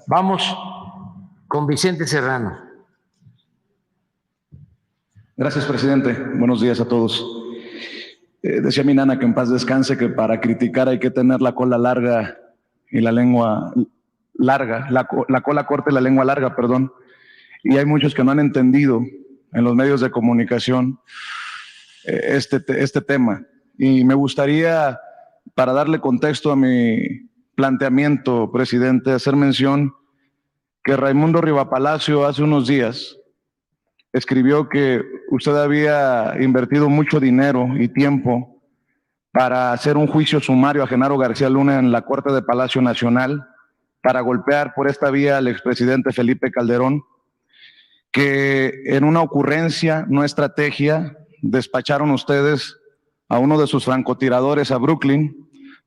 Vamos con Vicente Serrano. Gracias, presidente. Buenos días a todos. Decía mi nana, que en paz descanse, que para criticar hay que tener la cola larga y la lengua larga, la cola corta y la lengua larga, perdón. Y hay muchos que no han entendido en los medios de comunicación este tema. Y me gustaría, para darle contexto a mi planteamiento, presidente, hacer mención que Raimundo Rivapalacio hace unos días escribió que usted había invertido mucho dinero y tiempo para hacer un juicio sumario a Genaro García Luna en la Corte de Palacio Nacional, para golpear por esta vía al expresidente Felipe Calderón, que en una ocurrencia, no estrategia, despacharon ustedes a uno de sus francotiradores a Brooklyn,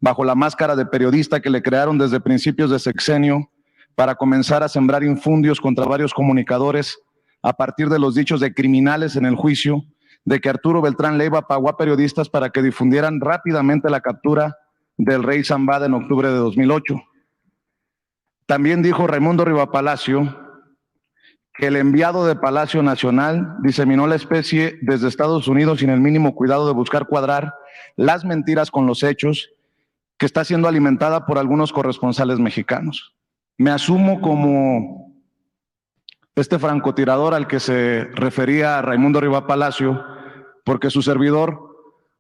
bajo la máscara de periodista que le crearon desde principios de sexenio, para comenzar a sembrar infundios contra varios comunicadores a partir de los dichos de criminales en el juicio, de que Arturo Beltrán Leiva pagó a periodistas para que difundieran rápidamente la captura del rey Zambada en octubre de 2008. También dijo Raimundo Rivapalacio que el enviado de Palacio Nacional diseminó la especie desde Estados Unidos sin el mínimo cuidado de buscar cuadrar las mentiras con los hechos, que está siendo alimentada por algunos corresponsales mexicanos. Me asumo como este francotirador al que se refería Raimundo Rivapalacio, porque su servidor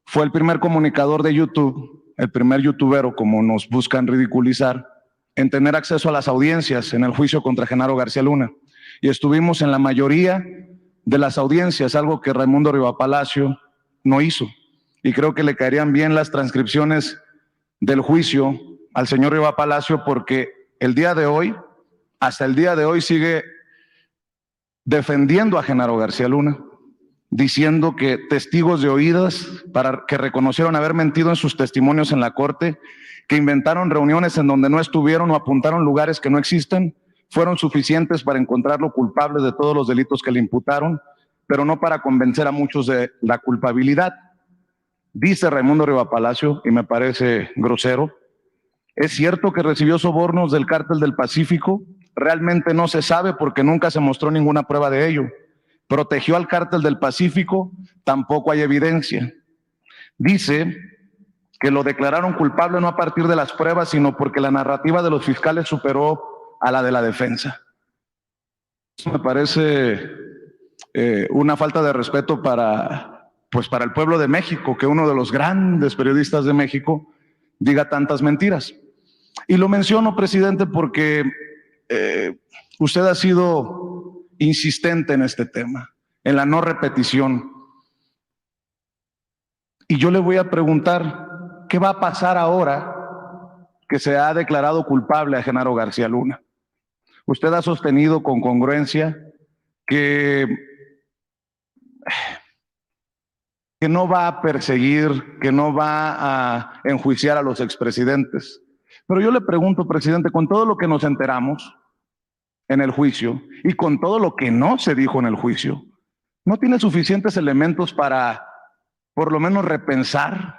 fue el primer comunicador de YouTube, el primer youtubero, como nos buscan ridiculizar, en tener acceso a las audiencias en el juicio contra Genaro García Luna. Y estuvimos en la mayoría de las audiencias, algo que Raimundo Rivapalacio no hizo. Y creo que le caerían bien las transcripciones del juicio al señor Rivapalacio, porque el día de hoy, hasta el día de hoy, sigue defendiendo a Genaro García Luna, diciendo que testigos de oídas que reconocieron haber mentido en sus testimonios en la corte, que inventaron reuniones en donde no estuvieron o apuntaron lugares que no existen, fueron suficientes para encontrarlo culpable de todos los delitos que le imputaron, pero no para convencer a muchos de la culpabilidad. Dice Raimundo Rivapalacio, y me parece grosero, ¿es cierto que recibió sobornos del Cártel del Pacífico? Realmente no se sabe porque nunca se mostró ninguna prueba de ello. ¿Protegió al Cártel del Pacífico? Tampoco hay evidencia. Dice que lo declararon culpable no a partir de las pruebas, sino porque la narrativa de los fiscales superó a la de la defensa. Eso me parece una falta de respeto para el pueblo de México, que uno de los grandes periodistas de México diga tantas mentiras. Y lo menciono, presidente, porque usted ha sido insistente en este tema, en la no repetición. Y yo le voy a preguntar, ¿qué va a pasar ahora que se ha declarado culpable a Genaro García Luna? Usted ha sostenido con congruencia que no va a perseguir, que no va a enjuiciar a los expresidentes. Pero yo le pregunto, presidente, con todo lo que nos enteramos en el juicio y con todo lo que no se dijo en el juicio, ¿no tiene suficientes elementos para por lo menos repensar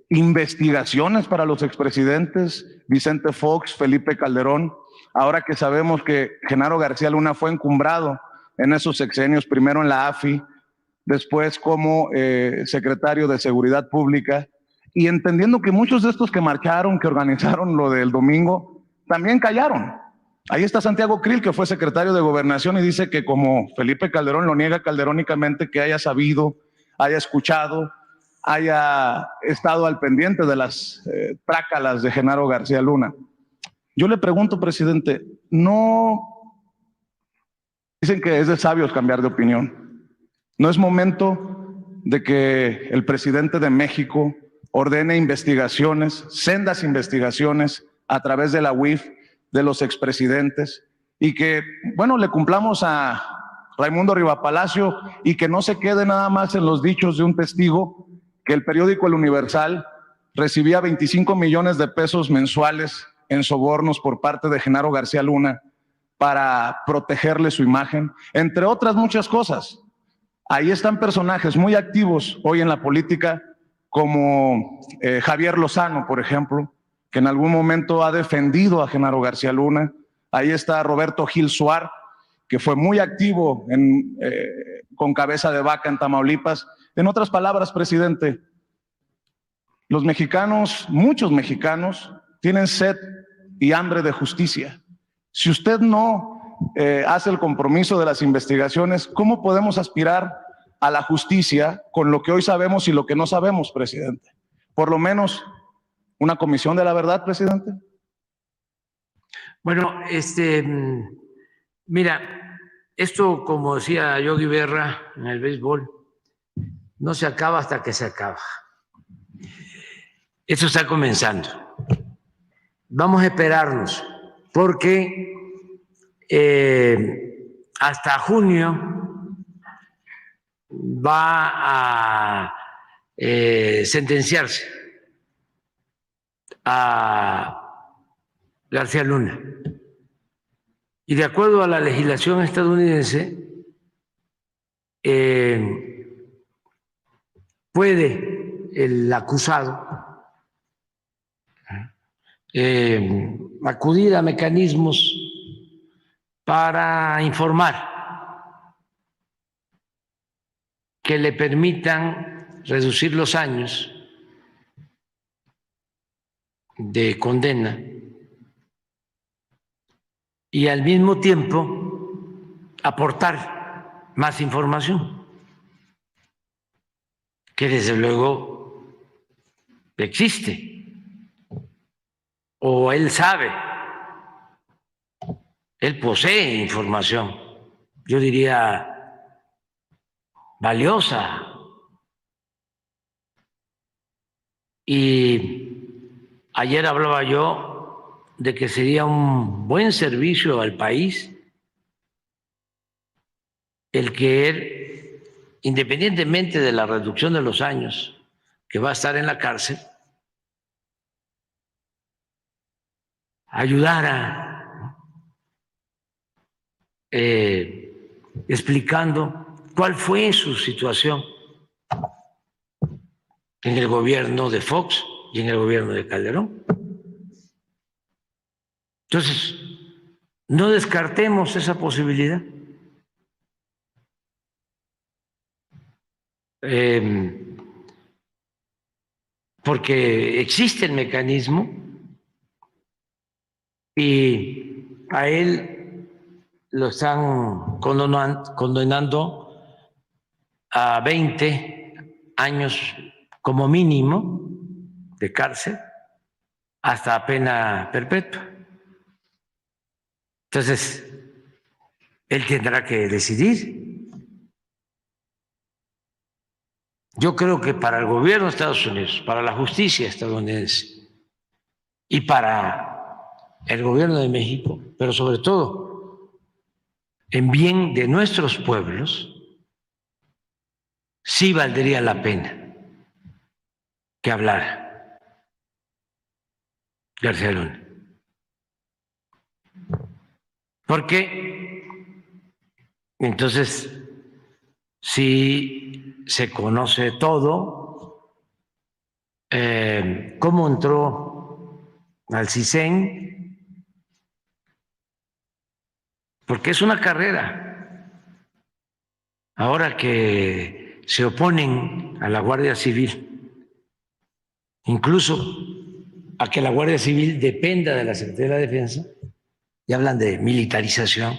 investigaciones para los expresidentes Vicente Fox, Felipe Calderón, ahora que sabemos que Genaro García Luna fue encumbrado en esos sexenios, primero en la AFI, después como secretario de Seguridad Pública, y entendiendo que muchos de estos que marcharon, que organizaron lo del domingo, también callaron? Ahí está Santiago Krill, que fue secretario de Gobernación, y dice que como Felipe Calderón lo niega calderónicamente, que haya sabido, haya escuchado, haya estado al pendiente de las trácalas de Genaro García Luna. Yo le pregunto, presidente, ¿no dicen que es de sabios cambiar de opinión? ¿No es momento de que el presidente de México ordene investigaciones, sendas investigaciones a través de la UIF de los expresidentes, y que, bueno, le cumplamos a Raimundo Rivapalacio y que no se quede nada más en los dichos de un testigo, que el periódico El Universal recibía 25 millones de pesos mensuales en sobornos por parte de Genaro García Luna para protegerle su imagen, entre otras muchas cosas? Ahí están personajes muy activos hoy en la política, como Javier Lozano, por ejemplo, que en algún momento ha defendido a Genaro García Luna. Ahí está Roberto Gil Suar, que fue muy activo con Cabeza de Vaca en Tamaulipas. En otras palabras, presidente, los mexicanos, muchos mexicanos, tienen sed y hambre de justicia. Si usted no hace el compromiso de las investigaciones, ¿cómo podemos aspirar a la justicia con lo que hoy sabemos y lo que no sabemos, presidente? Por lo menos una comisión de la verdad, presidente. Bueno, mira, esto, como decía Yogi Berra en el béisbol, no se acaba hasta que se acaba. Esto está comenzando. Vamos a esperarnos, porque hasta junio va a sentenciarse a García Luna. Y de acuerdo a la legislación estadounidense, puede el acusado acudir a mecanismos para informar que le permitan reducir los años de condena y al mismo tiempo aportar más información, que desde luego existe, o él sabe, él posee información, yo diría valiosa, y ayer hablaba yo de que sería un buen servicio al país el que él, independientemente de la reducción de los años que va a estar en la cárcel, ayudara explicando cuál fue su situación en el gobierno de Fox y en el gobierno de Calderón. Entonces, no descartemos esa posibilidad. Porque existe el mecanismo y a él lo están condenando a 20 años como mínimo de cárcel hasta pena perpetua. Entonces, él tendrá que decidir. Yo creo que para el gobierno de Estados Unidos, para la justicia estadounidense y para el gobierno de México, pero sobre todo en bien de nuestros pueblos, sí valdría la pena que hablara García Luna. Porque entonces, si se conoce todo, cómo entró al CISEN, porque es una carrera. Ahora que se oponen a la Guardia Civil, incluso a que la Guardia Civil dependa de la Secretaría de la Defensa, y hablan de militarización,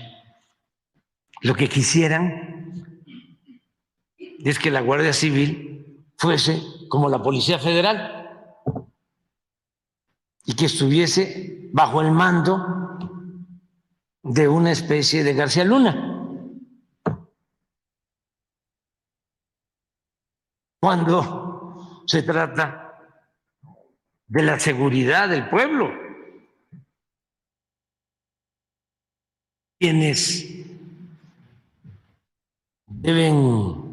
lo que quisieran es que la Guardia Civil fuese como la Policía Federal y que estuviese bajo el mando de una especie de García Luna. Cuando se trata de la seguridad del pueblo, quienes deben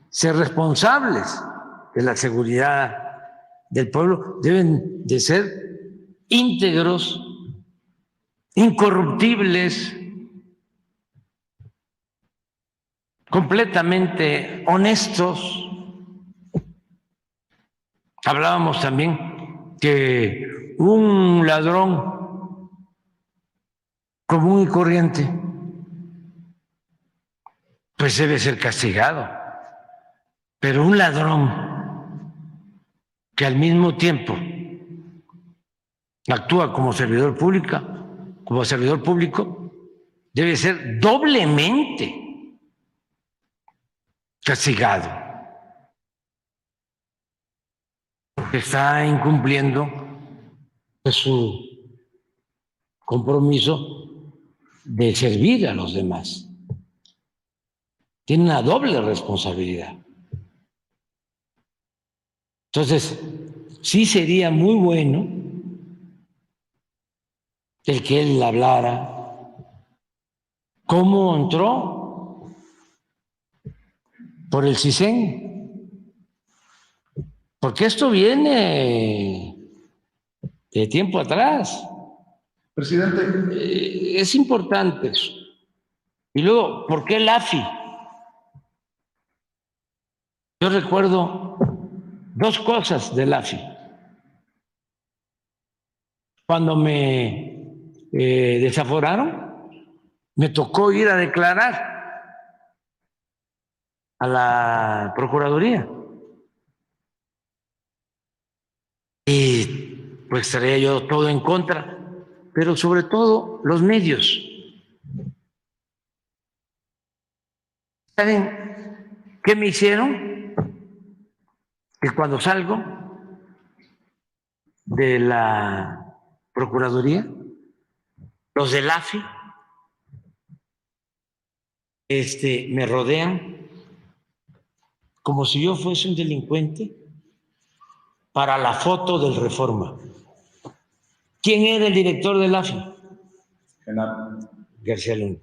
ser responsables de la seguridad del pueblo deben de ser íntegros, incorruptibles, completamente honestos. Hablábamos también que un ladrón común y corriente, pues debe ser castigado. Pero un ladrón que al mismo tiempo actúa como servidor público, debe ser doblemente castigado, porque está incumpliendo su compromiso de servir a los demás. Tiene una doble responsabilidad. Entonces, sí sería muy bueno el que él hablara cómo entró por el CISEN, porque esto viene de tiempo atrás. Presidente. Es importante eso. Y luego, ¿por qué el AFI? Yo recuerdo dos cosas del AFI. Cuando me desaforaron, me tocó ir a declarar a la Procuraduría. Y pues traía yo todo en contra, pero sobre todo los medios. ¿Saben qué me hicieron? Que cuando salgo de la Procuraduría, los del AFI me rodean como si yo fuese un delincuente para la foto del Reforma. ¿Quién era el director del AFI? Genaro García Luna.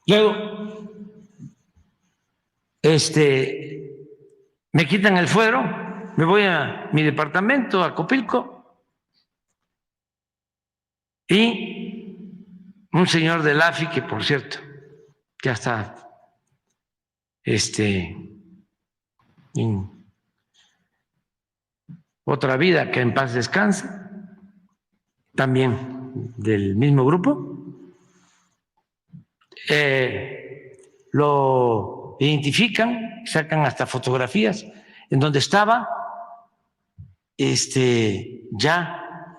Luego, me quitan el fuero, me voy a mi departamento, a Copilco, y un señor del AFI, que por cierto, ya está en otra vida, que en paz descanse, también del mismo grupo, lo identifican, sacan hasta fotografías en donde estaba ya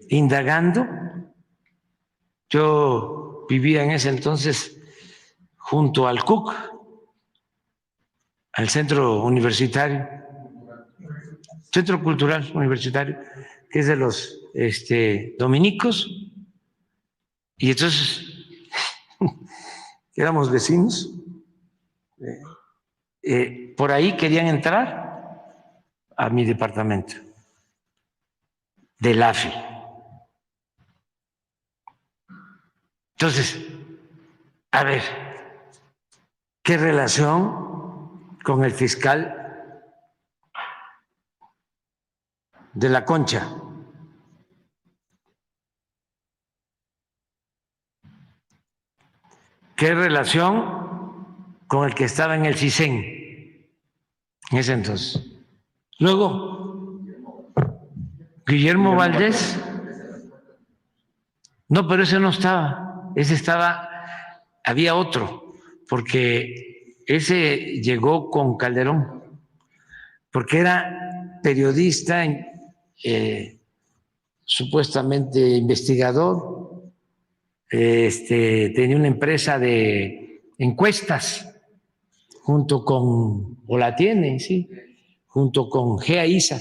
indagando. Yo vivía en ese entonces junto al CUC, al Centro Universitario, Centro Cultural Universitario, que es de los dominicos, y entonces éramos vecinos. Por ahí querían entrar a mi departamento del AFI. Entonces, a ver, ¿qué relación con el fiscal de la Concha? ¿Qué relación con el que estaba en el CISEN en ese entonces? Luego, Guillermo Valdés. No, pero ese no estaba. Ese estaba, había otro, porque ese llegó con Calderón, porque era periodista, supuestamente investigador, tenía una empresa de encuestas junto con, o la tiene, sí, junto con Gea Isa,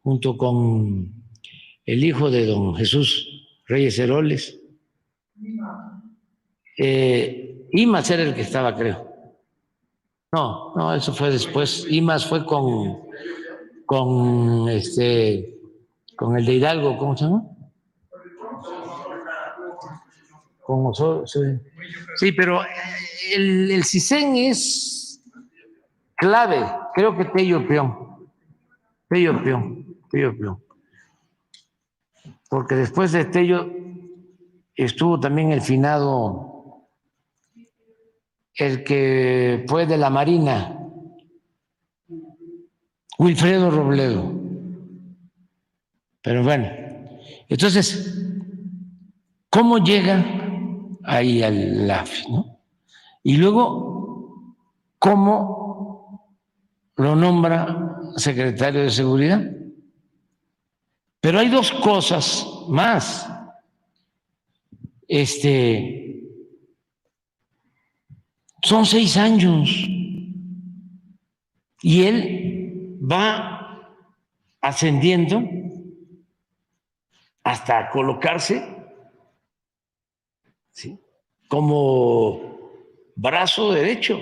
junto con el hijo de don Jesús Reyes Heroles. Imas era el que estaba, creo. No, eso fue después. Imas fue con el de Hidalgo, ¿cómo se llama? Con Osorio, sí. Sí, pero el CISEN es clave. Creo que Tello Peón. Porque después de Tello estuvo también el finado, el que fue de la Marina, Wilfredo Robledo. Pero bueno, entonces, ¿cómo llega ahí al AFI, ¿no? Y luego, ¿cómo lo nombra secretario de Seguridad? Pero hay dos cosas más. Son 6 años y él va ascendiendo hasta colocarse, ¿sí?, como brazo derecho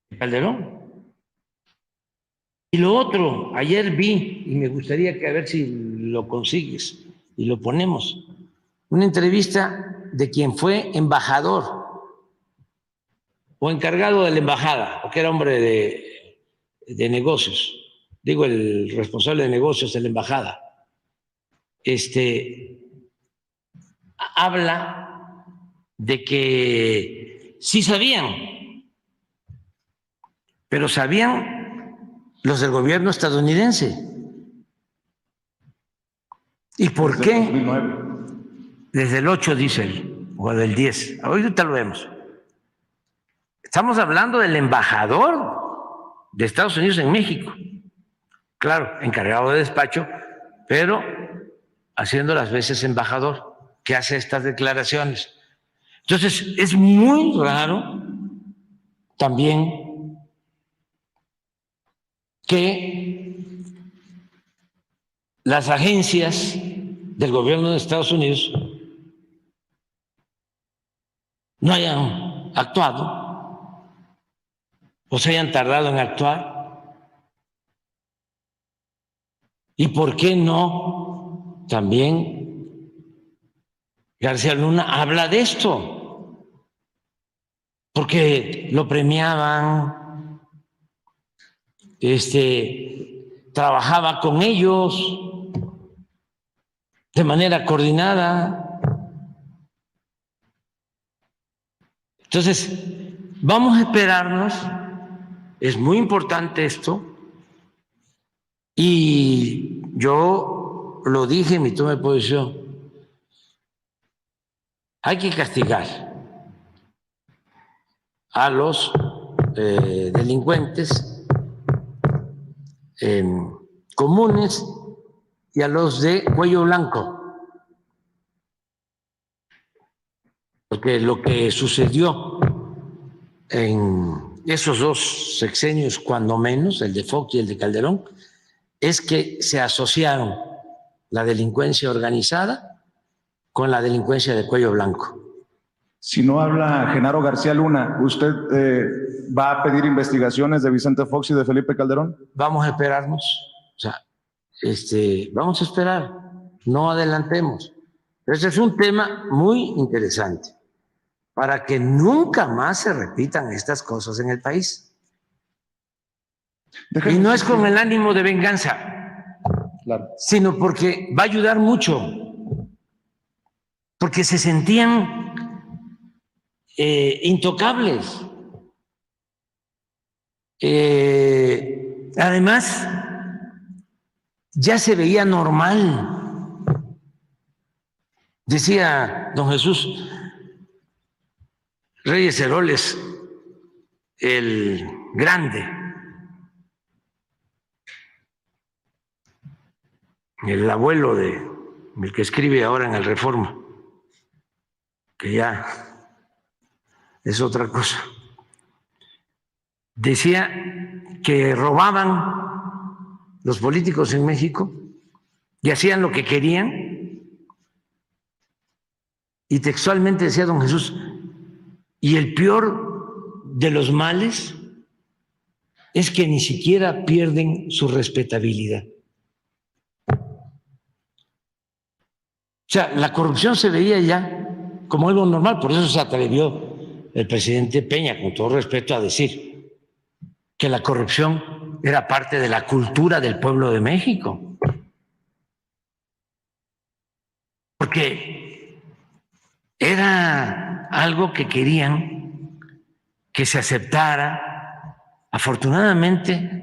de Calderón. Y lo otro, ayer vi, y me gustaría que a ver si lo consigues y lo ponemos, una entrevista de quien fue embajador o encargado de la embajada, porque era hombre de negocios, digo, el responsable de negocios de la embajada, habla de que sí sabían, pero sabían los del gobierno estadounidense. ¿Y por qué? 2009. Desde el 8, dice él, o del 10. Ahorita lo vemos. Estamos hablando del embajador de Estados Unidos en México. Claro, encargado de despacho, pero haciendo las veces embajador, que hace estas declaraciones. Entonces, es muy raro también que las agencias del gobierno de Estados Unidos no hayan actuado o se hayan tardado en actuar. ¿Y por qué no también García Luna habla de esto? Porque lo premiaban, trabajaba con ellos de manera coordinada. Entonces, vamos a esperarnos, es muy importante esto, y yo lo dije en mi toma de posición, hay que castigar a los delincuentes comunes y a los de cuello blanco. Porque lo que sucedió en esos dos sexenios, cuando menos, el de Fox y el de Calderón, es que se asociaron la delincuencia organizada con la delincuencia de cuello blanco. Si no habla Genaro García Luna, ¿usted va a pedir investigaciones de Vicente Fox y de Felipe Calderón? Vamos a esperarnos, o sea, vamos a esperar, no adelantemos. Ese es un tema muy interesante para que nunca más se repitan estas cosas en el país. Y no es con el ánimo de venganza, claro, sino porque va a ayudar mucho, porque se sentían intocables. Además, ya se veía normal. Decía don Jesús Reyes Heroles, el grande, el abuelo el que escribe ahora en el Reforma, que ya es otra cosa. Decía que robaban los políticos en México y hacían lo que querían. Y textualmente decía don Jesús, y el peor de los males es que ni siquiera pierden su respetabilidad. O sea, la corrupción se veía ya como algo normal, por eso se atrevió el presidente Peña, con todo respeto, a decir que la corrupción era parte de la cultura del pueblo de México. Porque era algo que querían que se aceptara afortunadamente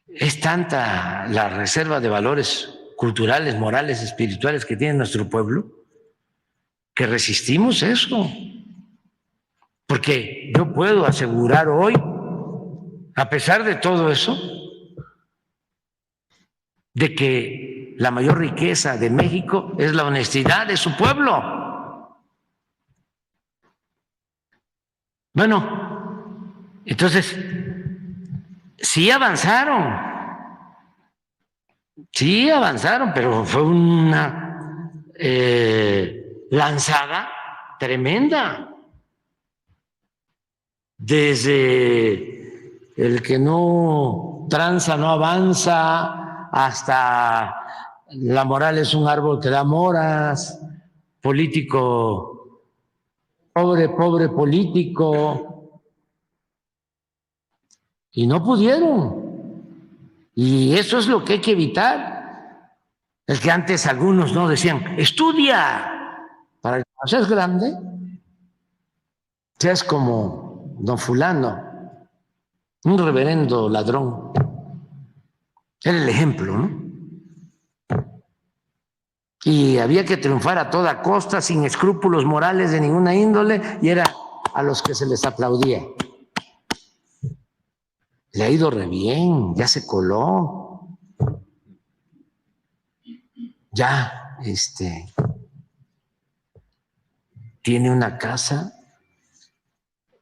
es tanta la reserva de valores culturales, morales, espirituales que tiene nuestro pueblo, que resistimos eso. Porque yo puedo asegurar hoy, a pesar de todo eso, de que la mayor riqueza de México es la honestidad de su pueblo. Bueno, entonces, sí avanzaron, pero fue una lanzada tremenda. Desde el que no tranza, no avanza, hasta la moral es un árbol que da moras, político, pobre político, y no pudieron. Y eso es lo que hay que evitar. Es que antes algunos no decían, estudia, para que cuando seas grande, seas como don fulano, un reverendo ladrón. Era el ejemplo, ¿no? Y había que triunfar a toda costa, sin escrúpulos morales de ninguna índole, y era a los que se les aplaudía. Le ha ido re bien, ya se coló, ya tiene una casa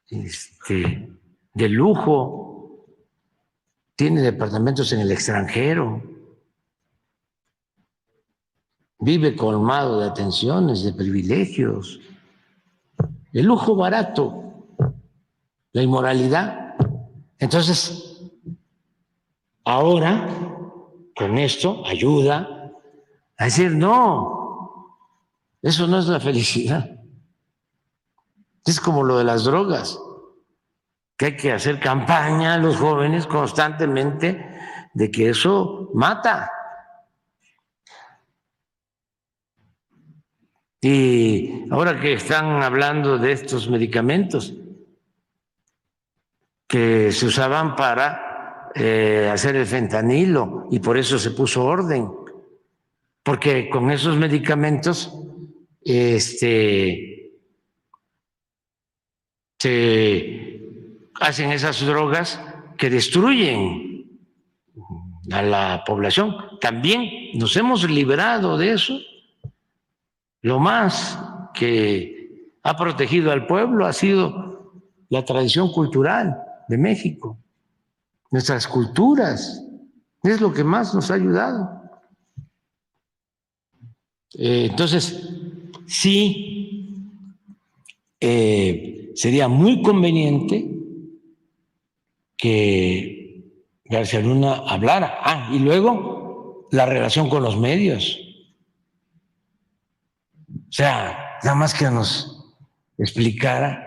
de lujo, tiene departamentos en el extranjero, vive colmado de atenciones, de privilegios, el lujo barato, la inmoralidad. Entonces, ahora, con esto, ayuda a decir, no, eso no es la felicidad. Es como lo de las drogas, que hay que hacer campaña a los jóvenes constantemente de que eso mata. Y ahora que están hablando de estos medicamentos que se usaban para hacer el fentanilo, y por eso se puso orden, porque con esos medicamentos se hacen esas drogas que destruyen a la población. También nos hemos librado de eso. Lo más que ha protegido al pueblo ha sido la tradición cultural de México, nuestras culturas, es lo que más nos ha ayudado. Entonces, sí, sería muy conveniente que García Luna hablara. Y luego la relación con los medios. O sea, nada más que nos explicara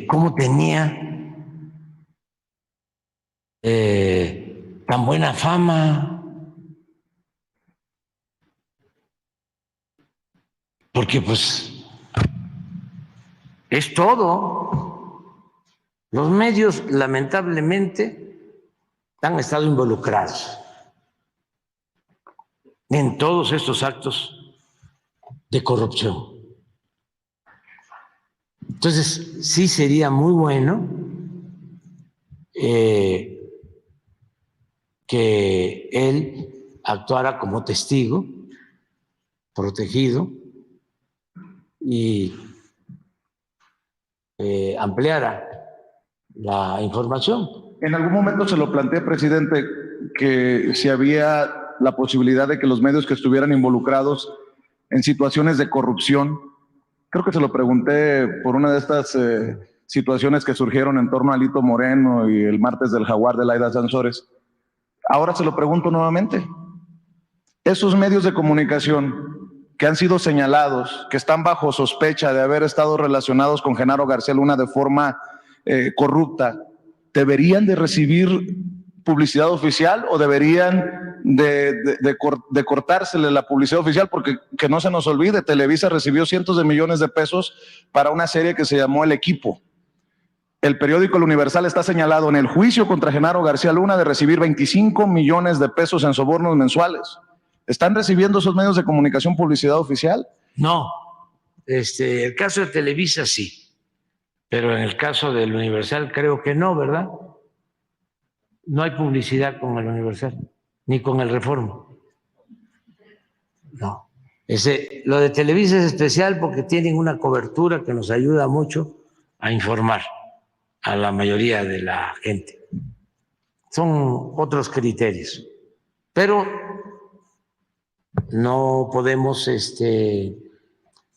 cómo tenía tan buena fama, porque pues es todo. Los medios lamentablemente han estado involucrados en todos estos actos de corrupción. Entonces, sí sería muy bueno que él actuara como testigo, protegido, y ampliara la información. En algún momento se lo planteé, presidente, que si había la posibilidad de que los medios que estuvieran involucrados en situaciones de corrupción, creo que se lo pregunté por una de estas situaciones que surgieron en torno a Alito Moreno y el martes del Jaguar de Laida Sansores. Ahora se lo pregunto nuevamente. Esos medios de comunicación que han sido señalados, que están bajo sospecha de haber estado relacionados con Genaro García Luna de forma corrupta, ¿deberían de recibir publicidad oficial o deberían de cortársele la publicidad oficial, porque que no se nos olvide, Televisa recibió cientos de millones de pesos para una serie que se llamó El Equipo. El periódico El Universal está señalado en el juicio contra Genaro García Luna de recibir 25 millones de pesos en sobornos mensuales. ¿Están recibiendo esos medios de comunicación publicidad oficial? No, el caso de Televisa sí, pero en el caso del Universal creo que no, ¿verdad? No hay publicidad con el Universal, ni con el Reforma. No. Lo de Televisa es especial porque tienen una cobertura que nos ayuda mucho a informar a la mayoría de la gente. Son otros criterios, pero no podemos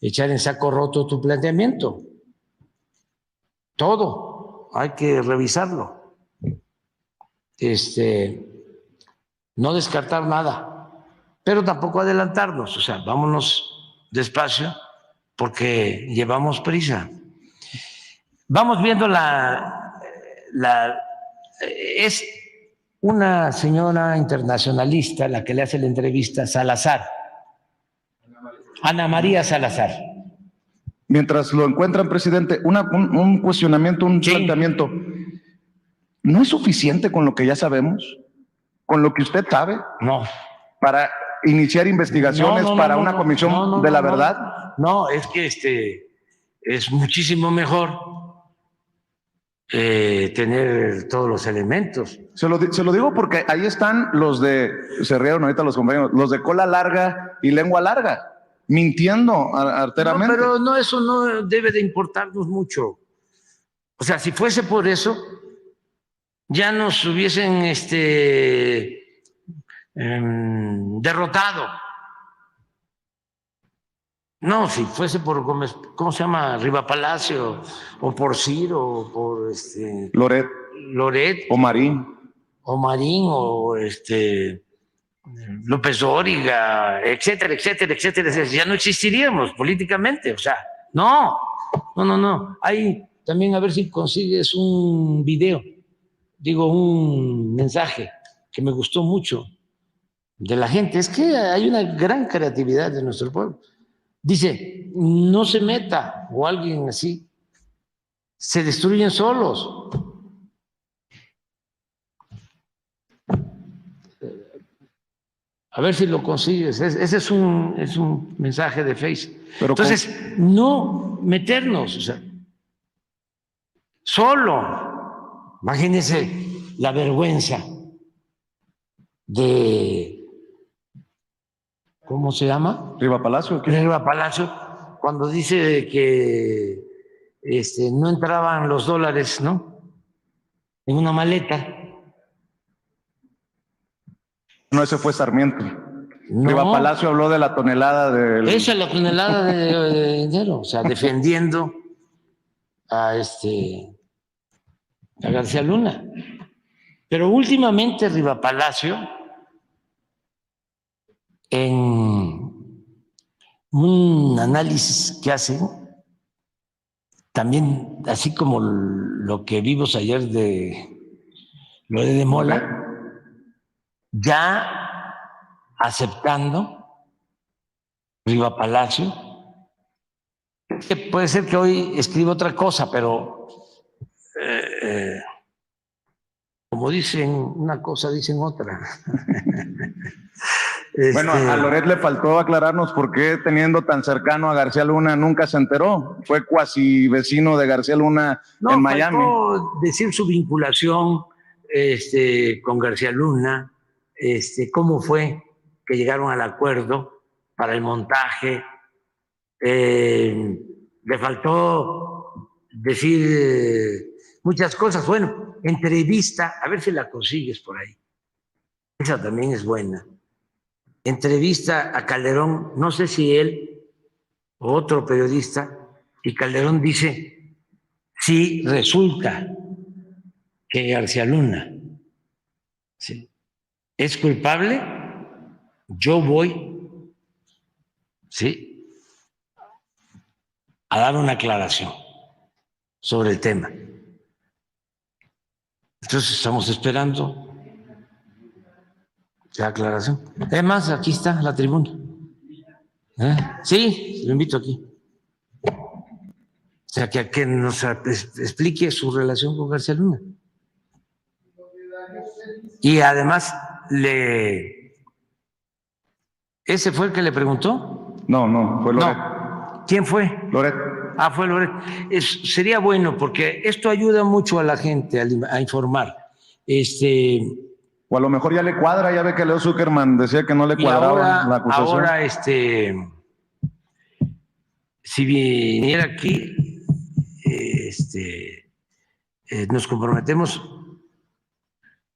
echar en saco roto tu planteamiento. Todo hay que revisarlo. No descartar nada, pero tampoco adelantarnos. O sea, vámonos despacio porque llevamos prisa. Vamos viendo es una señora internacionalista la que le hace la entrevista a Salazar, Ana María Salazar. Mientras lo encuentran, presidente, un cuestionamiento, un planteamiento. ¿No es suficiente con lo que ya sabemos? ¿Con lo que usted sabe? No. Para iniciar investigaciones para una comisión de la verdad. No, es que es muchísimo mejor tener todos los elementos. Se lo digo porque ahí están los se rieron ahorita los compañeros, los de cola larga y lengua larga, mintiendo arteramente. No, pero no, eso no debe de importarnos mucho. O sea, si fuese por eso, ya nos hubiesen derrotado. No, si fuese por Gómez, ¿cómo se llama? Riva Palacio, o por Ciro, o por Loret, o Marín, o López Dóriga, etcétera, etcétera, etcétera, ya no existiríamos políticamente. O sea, no. Hay también, a ver si consigues un video, un mensaje que me gustó mucho de la gente. Es que hay una gran creatividad de nuestro pueblo. Dice, no se meta, o alguien así, se destruyen solos. A ver si lo consigues. Ese es un mensaje de Facebook. Entonces, no meternos, o sea, solo. Imagínense la vergüenza de, ¿cómo se llama? Riva Palacio. Riva Palacio, cuando dice que no entraban los dólares, ¿no? En una maleta. No, ese fue Sarmiento. No, Riva Palacio habló de la tonelada esa es la tonelada de dinero, o sea, defendiendo a García Luna. Pero últimamente Riva Palacio, en un análisis que hacen, también así como lo que vimos ayer de lo de Mola, ya aceptando Riva Palacio, que puede ser que hoy escriba otra cosa, pero como dicen una cosa, dicen otra. Bueno, a Loret le faltó aclararnos por qué, teniendo tan cercano a García Luna, nunca se enteró. Fue cuasi vecino de García Luna en Miami. Faltó decir su vinculación con García Luna, cómo fue que llegaron al acuerdo para el montaje. Le faltó decir muchas cosas. Bueno, entrevista, a ver si la consigues por ahí. Esa también es buena. Entrevista a Calderón, no sé si él o otro periodista, y Calderón dice, si resulta que García Luna es culpable, yo voy a dar una aclaración sobre el tema. Entonces estamos esperando la aclaración. Es más, aquí está la tribuna. Sí, lo invito aquí. O sea, que nos explique su relación con García Luna. Y además, ¿ese fue el que le preguntó? No, fue Loret. No. ¿Quién fue? Loret. Ah, fue Loret. Sería bueno porque esto ayuda mucho a la gente a informar. O a lo mejor ya le cuadra, ya ve que Leo Zuckerman decía que no le cuadraba la acusación. Ahora, si viniera aquí, nos comprometemos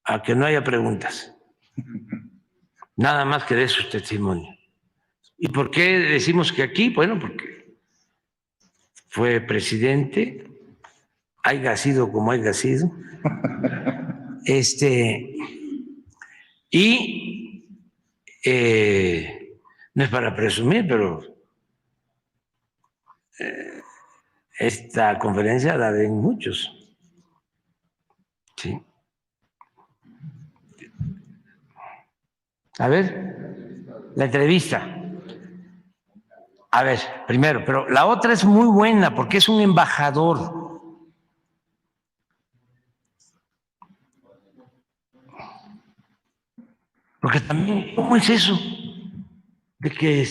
a que no haya preguntas, nada más que dé su testimonio. ¿Y por qué decimos que aquí? Bueno, porque fue presidente, haya sido como haya sido, y no es para presumir, pero esta conferencia la ven muchos. Sí. A ver, la entrevista. A ver, primero, pero la otra es muy buena porque es un embajador. Porque también, ¿cómo es eso? De que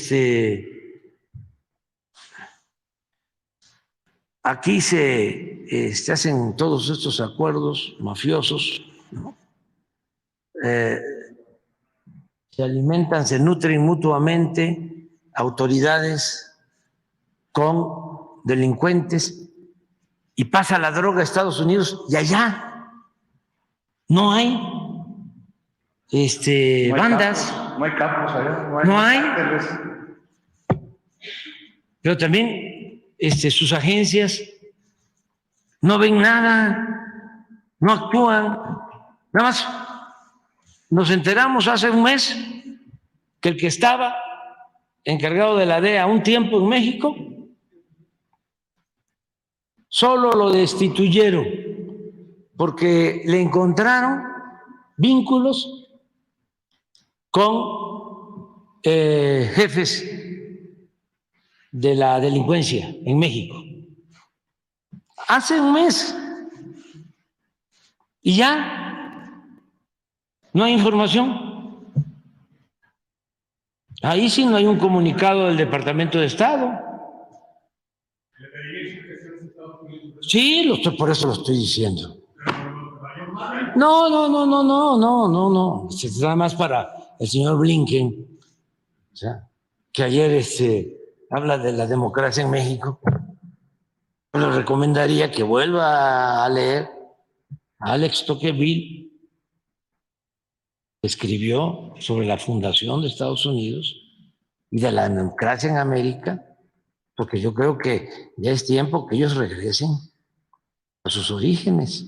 aquí se hacen todos estos acuerdos mafiosos, ¿no? Se alimentan, se nutren mutuamente autoridades con delincuentes y pasa la droga a Estados Unidos y allá no hay bandas. No hay capos allá. No hay. Pero también sus agencias no ven nada, no actúan. Nada más nos enteramos hace un mes que el que estaba encargado de la DEA un tiempo en México, solo lo destituyeron porque le encontraron vínculos con jefes de la delincuencia en México. Hace un mes. Y ya no hay información. Ahí sí no hay un comunicado del Departamento de Estado. Sí, por eso lo estoy diciendo. No. Nada más para el señor Blinken, o sea, que ayer habla de la democracia en México. Le recomendaría que vuelva a leer a Alex Tocqueville, escribió sobre la fundación de Estados Unidos y de la democracia en América, porque yo creo que ya es tiempo que ellos regresen a sus orígenes,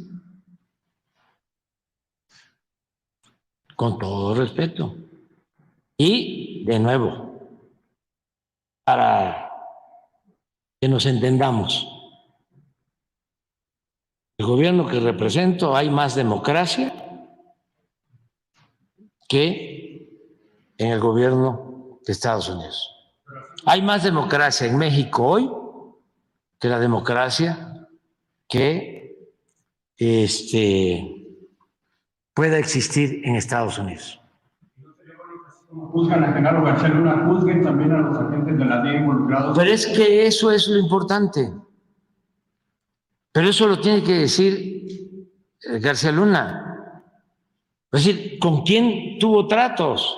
con todo respeto. Y, de nuevo, para que nos entendamos, el gobierno que represento hay más democracia que en el gobierno de Estados Unidos. Hay más democracia en México hoy que la democracia que pueda existir en Estados Unidos. Como juzgan a Genaro García Luna, juzguen también a los agentes de la DEA involucrados. Pero es que eso es lo importante. Pero eso lo tiene que decir García Luna. Es decir, ¿con quién tuvo tratos?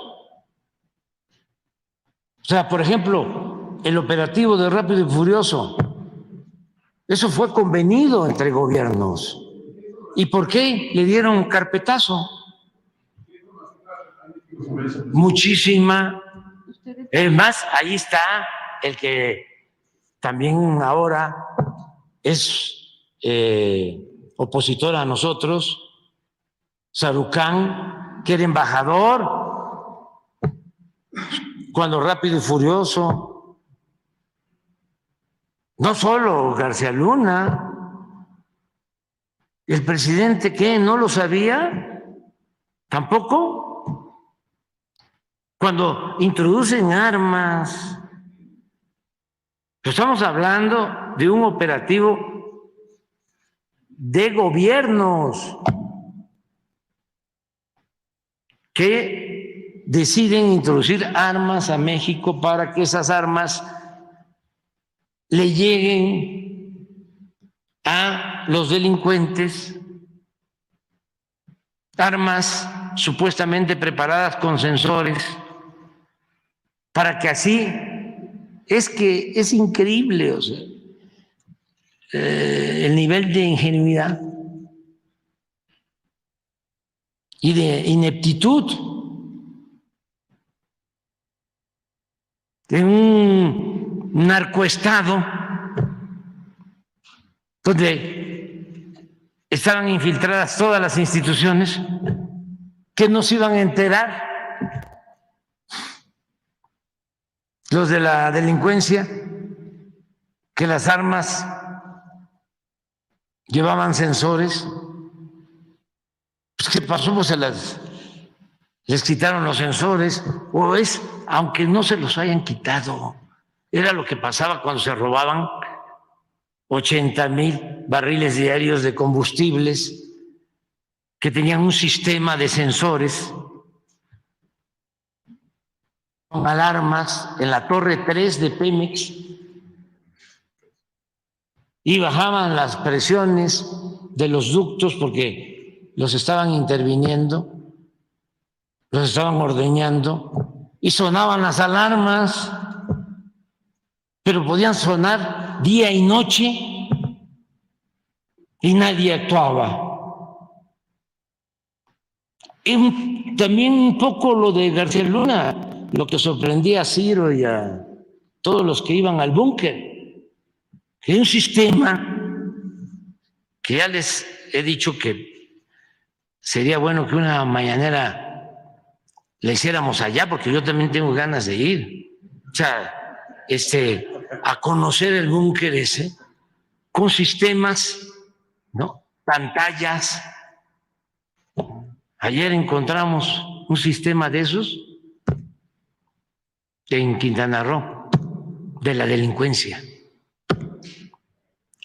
O sea, por ejemplo, el operativo de Rápido y Furioso, eso fue convenido entre gobiernos. ¿Y por qué le dieron carpetazo? Muchísima. Es más, ahí está el que también ahora es opositor a nosotros, Sarucán, que era embajador cuando Rápido y Furioso. No solo García Luna, el presidente, ¿qué? ¿No lo sabía? ¿Tampoco? cuando introducen armas. Estamos hablando de un operativo de gobiernos que deciden introducir armas a México para que esas armas le lleguen a los delincuentes, armas supuestamente preparadas con sensores, para que así, es que es increíble, o sea, el nivel de ingenuidad y de ineptitud de un narcoestado donde estaban infiltradas todas las instituciones, que no se iban a enterar los de la delincuencia que las armas llevaban sensores. Pues, ¿qué pasó? Pues les quitaron los sensores, o es, aunque no se los hayan quitado, era lo que pasaba cuando se robaban 80,000 barriles diarios de combustibles que tenían un sistema de sensores con alarmas en la torre 3 de Pemex, y bajaban las presiones de los ductos porque los estaban interviniendo, los estaban ordeñando, y sonaban las alarmas, pero podían sonar día y noche y nadie actuaba. Y también un poco lo de García Luna, lo que sorprendía a Ciro y a todos los que iban al búnker, que hay un sistema que ya les he dicho que sería bueno que una mañanera la hiciéramos allá, porque yo también tengo ganas de ir, o sea, a conocer el búnker ese, con sistemas, ¿no? Pantallas. Ayer encontramos un sistema de esos en Quintana Roo, de la delincuencia.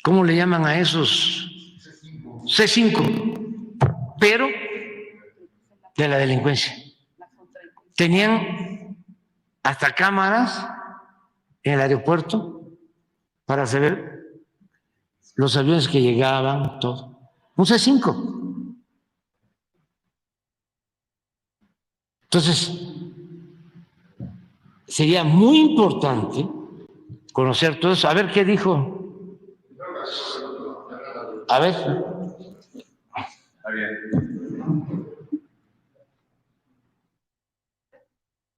¿Cómo le llaman a esos? C5, pero de la delincuencia. Tenían hasta cámaras en el aeropuerto para saber los aviones que llegaban, todo. Un C5. Entonces, sería muy importante conocer todo eso. A ver qué dijo. A ver. Está bien.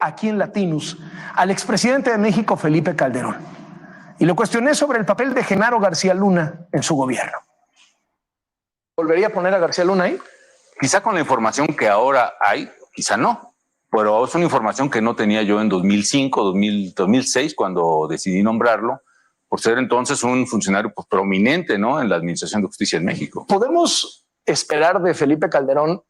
Aquí en Latinus al expresidente de México, Felipe Calderón, y lo cuestioné sobre el papel de Genaro García Luna en su gobierno. ¿Volvería a poner a García Luna ahí? Quizá con la información que ahora hay, quizá no, pero es una información que no tenía yo en 2005, 2006, cuando decidí nombrarlo, por ser entonces un funcionario pues, prominente, ¿no?, en la Administración de Justicia en México. ¿Podemos esperar de Felipe Calderón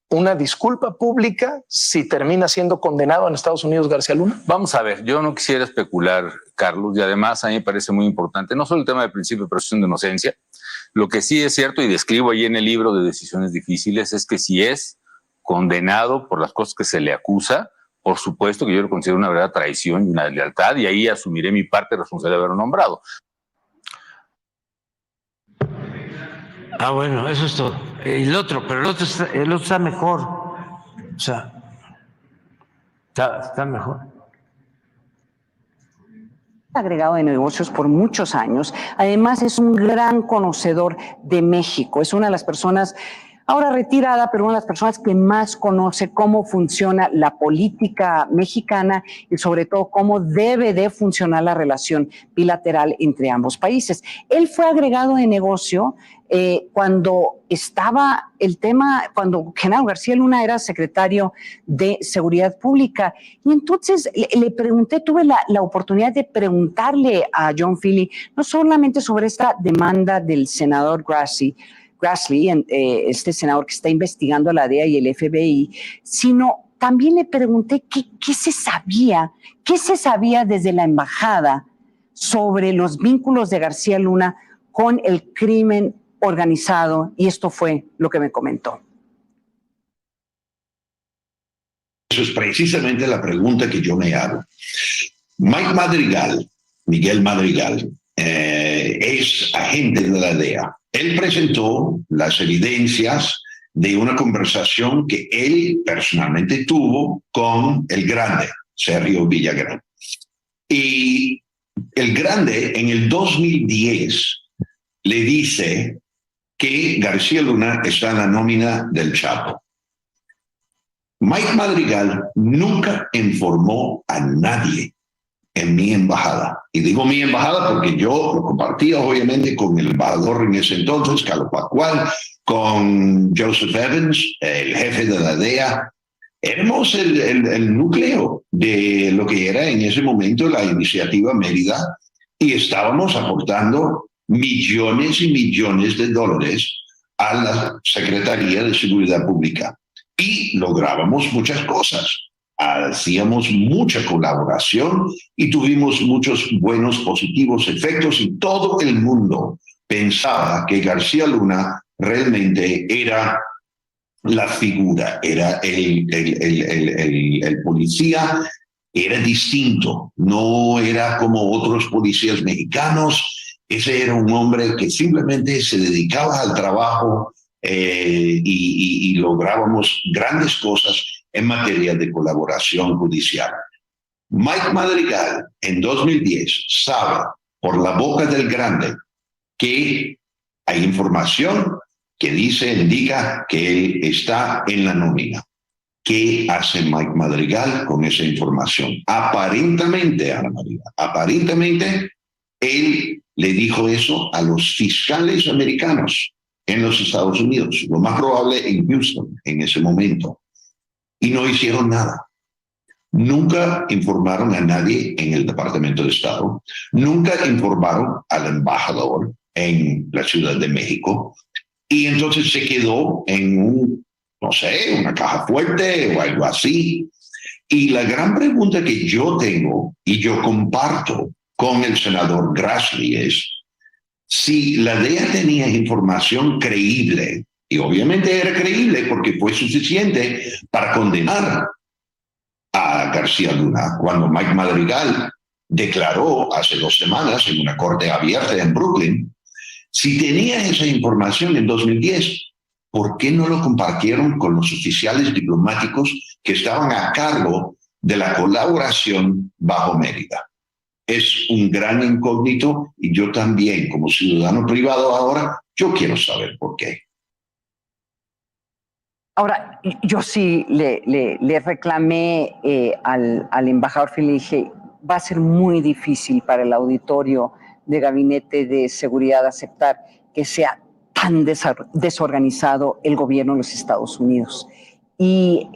una disculpa pública si termina siendo condenado en Estados Unidos García Luna? Vamos a ver, yo no quisiera especular, Carlos, y además a mí me parece muy importante, no solo el tema del principio de presunción de inocencia, lo que sí es cierto, y describo ahí en el libro de Decisiones Difíciles, es que si es condenado por las cosas que se le acusa, por supuesto que yo lo considero una verdadera traición y una deslealtad, y ahí asumiré mi parte responsable de haberlo nombrado. Ah, bueno, eso es todo. El otro está mejor. O sea, está mejor. Agregado de negocios por muchos años. Además, es un gran conocedor de México. Es una de las personas, ahora retirada, pero una de las personas que más conoce cómo funciona la política mexicana y sobre todo cómo debe de funcionar la relación bilateral entre ambos países. Él fue agregado de negocio cuando estaba el tema, cuando Genaro García Luna era secretario de Seguridad Pública. Y entonces le pregunté, tuve la oportunidad de preguntarle a John Philly, no solamente sobre esta demanda del senador Grassley, este senador que está investigando a la DEA y el FBI, sino también le pregunté qué se sabía desde la embajada sobre los vínculos de García Luna con el crimen organizado, y esto fue lo que me comentó. Eso es precisamente la pregunta que yo me hago. Mike Madrigal, Miguel Madrigal, es agente de la DEA. Él presentó las evidencias de una conversación que él personalmente tuvo con el Grande, Sergio Villagrán. Y el Grande en el 2010 le dice que García Luna está en la nómina del Chapo. Mike Madrigal nunca informó a nadie en mi embajada. Y digo mi embajada porque yo lo compartía obviamente con el embajador en ese entonces, Carlos Pascual, con Joseph Evans, el jefe de la DEA. Éramos el núcleo de lo que era en ese momento la iniciativa Mérida y estábamos aportando millones y millones de dólares a la Secretaría de Seguridad Pública. Y lográbamos muchas cosas. Hacíamos mucha colaboración y tuvimos muchos buenos, positivos efectos y todo el mundo pensaba que García Luna realmente era la figura, era el policía, era distinto, no era como otros policías mexicanos. Ese era un hombre que simplemente se dedicaba al trabajo y lográbamos grandes cosas en materia de colaboración judicial. Mike Madrigal en 2010 sabe por la boca del Grande que hay información que indica que él está en la nómina. ¿Qué hace Mike Madrigal con esa información? Aparentemente, Ana María, aparentemente él le dijo eso a los fiscales americanos en los Estados Unidos, lo más probable en Houston en ese momento, y no hicieron nada. Nunca informaron a nadie en el Departamento de Estado, nunca informaron al embajador en la Ciudad de México, y entonces se quedó en una caja fuerte o algo así. Y la gran pregunta que yo tengo y yo comparto con el senador Grassley es si la DEA tenía información creíble, y obviamente era creíble porque fue suficiente para condenar a García Luna, cuando Mike Madrigal declaró hace 2 semanas en una corte abierta en Brooklyn, si tenía esa información en 2010, ¿por qué no lo compartieron con los oficiales diplomáticos que estaban a cargo de la colaboración bajo Mérida? Es un gran incógnito y yo también, como ciudadano privado ahora, yo quiero saber por qué. Ahora, yo sí le reclamé al embajador Phil, le dije, va a ser muy difícil para el auditorio de Gabinete de Seguridad aceptar que sea tan desorganizado el gobierno de los Estados Unidos. Y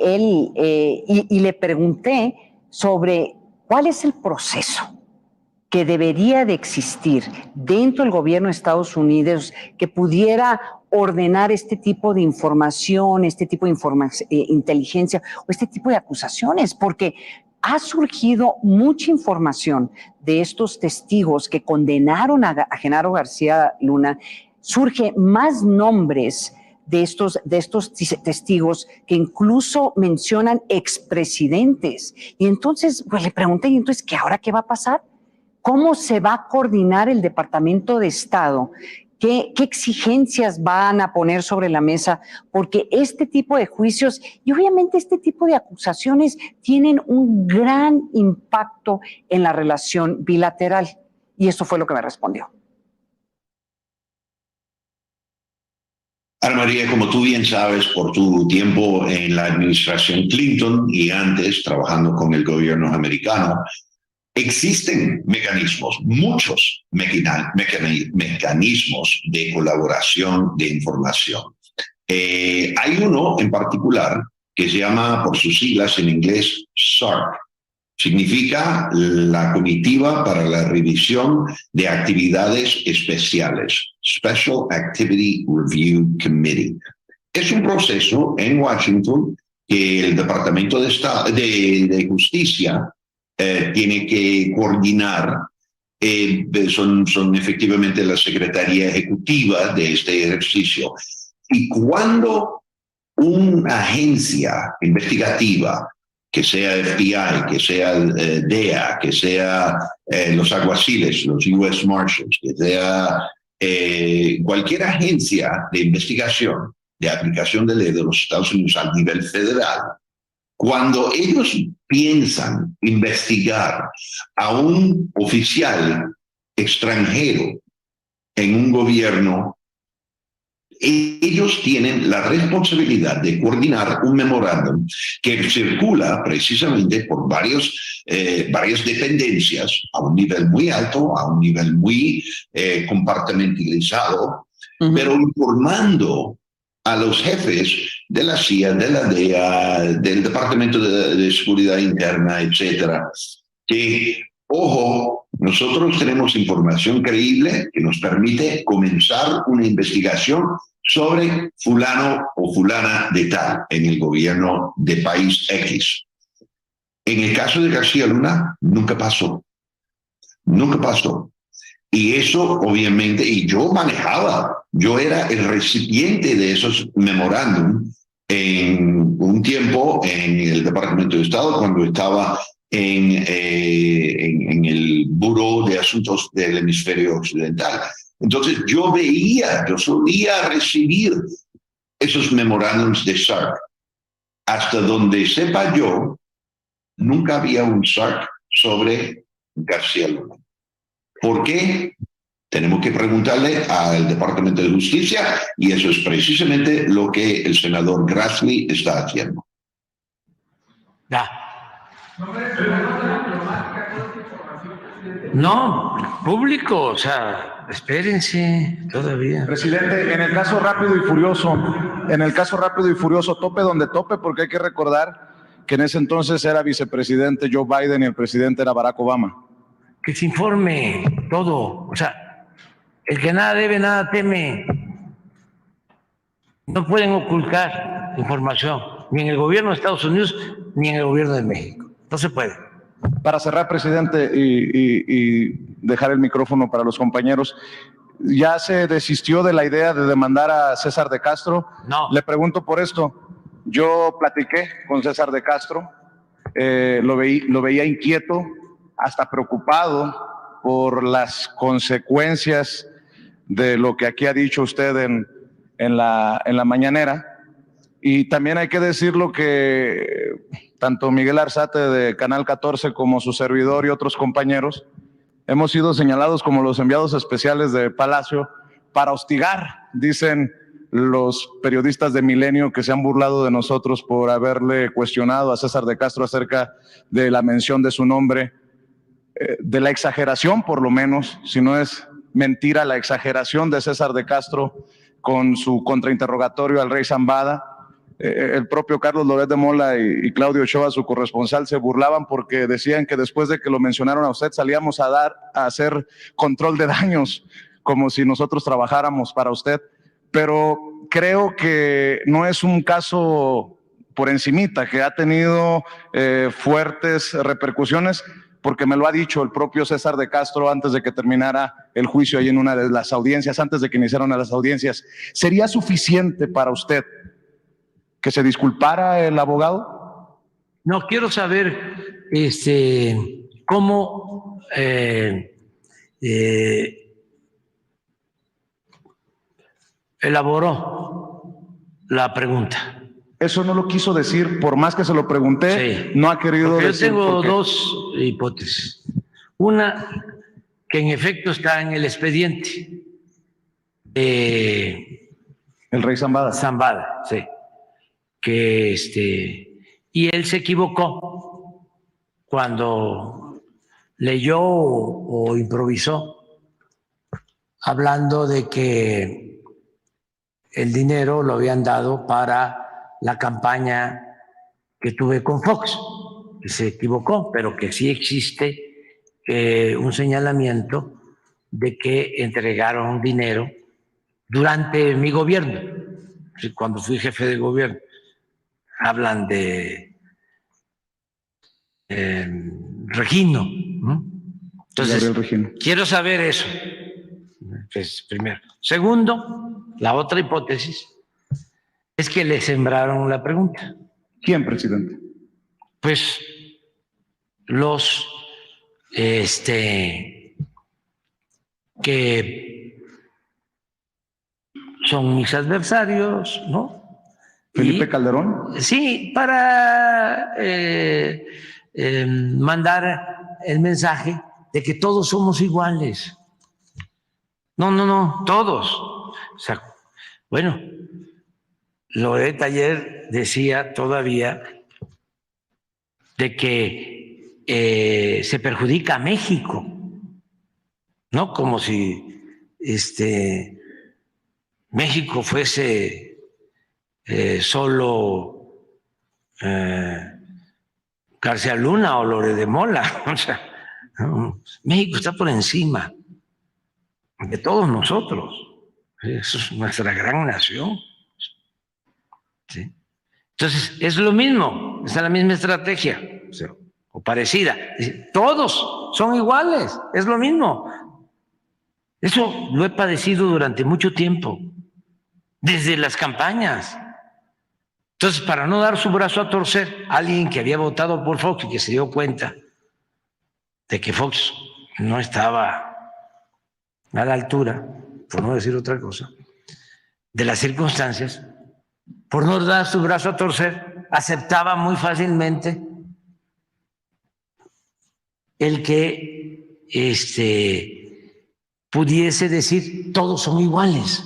le pregunté sobre cuál es el proceso que debería de existir dentro del gobierno de Estados Unidos que pudiera ordenar este tipo de información, este tipo de inteligencia o este tipo de acusaciones, porque ha surgido mucha información de estos testigos que condenaron a Genaro García Luna. Surge más nombres de estos testigos que incluso mencionan expresidentes. Y entonces, pues le pregunté, ¿y entonces ahora qué va a pasar? ¿Cómo se va a coordinar el Departamento de Estado? ¿Qué exigencias van a poner sobre la mesa? Porque este tipo de juicios y obviamente este tipo de acusaciones tienen un gran impacto en la relación bilateral. Y eso fue lo que me respondió. Ana María, como tú bien sabes, por tu tiempo en la administración Clinton y antes trabajando con el gobierno americano, existen mecanismos, muchos mecanismos de colaboración de información. Hay uno en particular que se llama, por sus siglas en inglés, SARC. Significa la Comitiva para la Revisión de Actividades Especiales, Special Activity Review Committee. Es un proceso en Washington que el Departamento de Justicia tiene que coordinar. Son efectivamente la Secretaría Ejecutiva de este ejercicio. Y cuando una agencia investigativa, que sea FBI, que sea DEA, que sea los alguaciles, los US Marshals, que sea cualquier agencia de investigación, de aplicación de ley de los Estados Unidos a nivel federal, cuando ellos piensan investigar a un oficial extranjero en un gobierno, ellos tienen la responsabilidad de coordinar un memorándum que circula precisamente por varias dependencias a un nivel muy alto, a un nivel muy compartimentalizado, pero informando a los jefes de la CIA, de la DEA, del Departamento de Seguridad Interna, etcétera, que, ojo, nosotros tenemos información creíble que nos permite comenzar una investigación sobre fulano o fulana de tal en el gobierno de país X. En el caso de García Luna, nunca pasó. Nunca pasó. Y eso, obviamente, y yo era el recipiente de esos memorándum en un tiempo en el Departamento de Estado, cuando estaba en el Buró de Asuntos del Hemisferio Occidental. Entonces, yo solía recibir esos memorándums de SARC. Hasta donde sepa yo, nunca había un SARC sobre García Luna. ¿Por qué? Tenemos que preguntarle al Departamento de Justicia, y eso es precisamente lo que el senador Grassley está haciendo. Ya. No, público, o sea, espérense todavía. Presidente, en el caso Rápido y Furioso, tope donde tope, porque hay que recordar que en ese entonces era vicepresidente Joe Biden y el presidente era Barack Obama. Que se informe todo, o sea, el que nada debe, nada teme. No pueden ocultar información, ni en el gobierno de Estados Unidos, ni en el gobierno de México. No se puede. Para cerrar, presidente, y dejar el micrófono para los compañeros, ¿ya se desistió de la idea de demandar a César de Castro? No. Le pregunto por esto. Yo platiqué con César de Castro, lo veía inquieto, hasta preocupado por las consecuencias de lo que aquí ha dicho usted en la mañanera. Y también hay que decirlo que tanto Miguel Arzate de Canal 14 como su servidor y otros compañeros hemos sido señalados como los enviados especiales de Palacio para hostigar, dicen los periodistas de Milenio, que se han burlado de nosotros por haberle cuestionado a César de Castro acerca de la mención de su nombre, de la exageración, por lo menos, si no es mentira, la exageración de César de Castro con su contrainterrogatorio al rey Zambada. El propio Carlos Loret de Mola y Claudio Ochoa, su corresponsal, se burlaban porque decían que después de que lo mencionaron a usted salíamos a hacer control de daños, como si nosotros trabajáramos para usted. Pero creo que no es un caso por encimita, que ha tenido fuertes repercusiones, porque me lo ha dicho el propio César de Castro antes de que terminara el juicio ahí en una de las audiencias, antes de que iniciaran las audiencias. ¿Sería suficiente para usted que se disculpara el abogado? No, quiero saber cómo elaboró la pregunta. Eso no lo quiso decir, por más que se lo pregunté, Sí. no ha querido Porque decir. yo tengo por qué. dos hipótesis. Una, que en efecto está en el expediente. El rey Zambada. Zambada, sí. Que y él se equivocó cuando leyó o improvisó, hablando de que el dinero lo habían dado para la campaña que tuve con Fox, que se equivocó, pero que sí existe un señalamiento de que entregaron dinero durante mi gobierno, cuando fui jefe de gobierno, hablan de Regino, ¿no? Entonces, Gabriel Regino. quiero saber eso, pues, primero. Segundo, la otra hipótesis es que le sembraron la pregunta. ¿Quién, presidente? Pues los que son mis adversarios, ¿no? Felipe Calderón. Sí, para mandar el mensaje de que todos somos iguales. No, todos. O sea, bueno, Loret ayer decía todavía de que se perjudica a México, ¿no? Como si México fuese solo García Luna o Loret de Mola. O sea, México está por encima de todos nosotros. Eso es nuestra gran nación. ¿Sí? Entonces, es lo mismo, es la misma estrategia, o parecida. Todos son iguales, es lo mismo. Eso lo he padecido durante mucho tiempo, desde las campañas. Entonces, para no dar su brazo a torcer, alguien que había votado por Fox y que se dio cuenta de que Fox no estaba a la altura, por no decir otra cosa, de las circunstancias, por no dar su brazo a torcer, aceptaba muy fácilmente el que pudiese decir todos son iguales.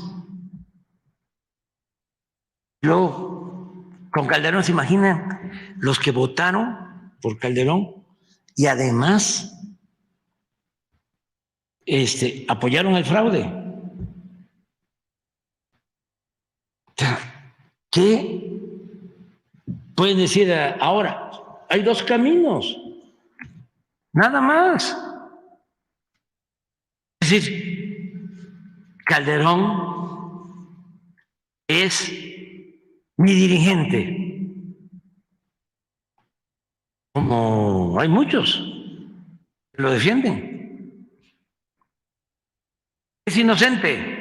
Luego, con Calderón, ¿se imaginan los que votaron por Calderón y además apoyaron el fraude? ¿Qué pueden decir ahora? Hay dos caminos, nada más. Es decir, Calderón es mi dirigente, como hay muchos que lo defienden. Es inocente.